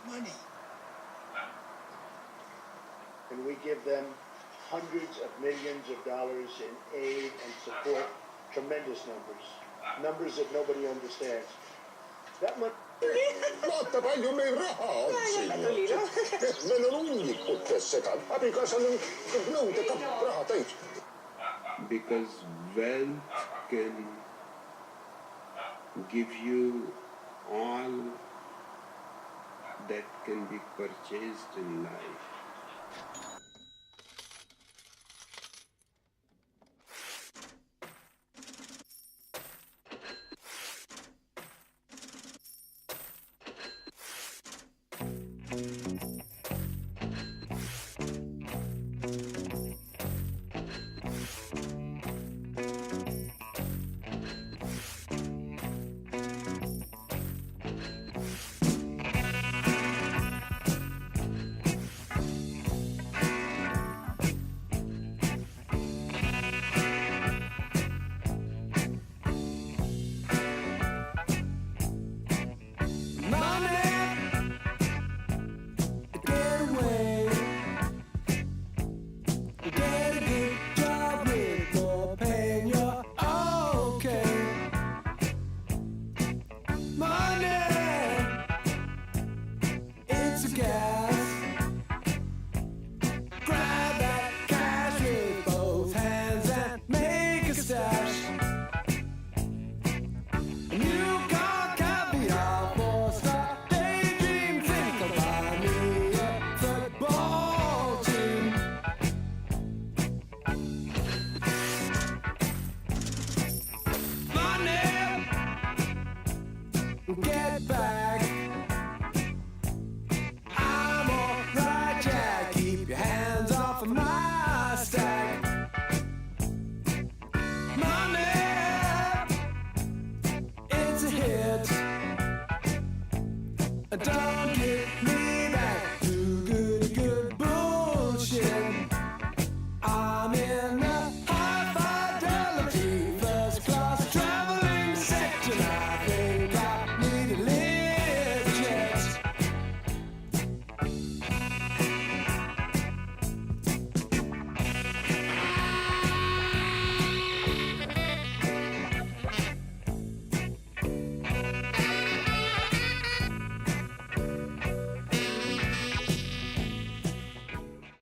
money. And we give them hundreds of millions of dollars in aid and support, tremendous numbers, numbers that nobody understands. That much. Vaata palju meil raha on siin. Meil on hunnikutes seda. Abikaasa on nõudekapp raha täis. Because wealth can give you all that can be purchased in life. Get back. I'm alright, Jack. Keep your hands off of my stack. Money, it's a hit. Don't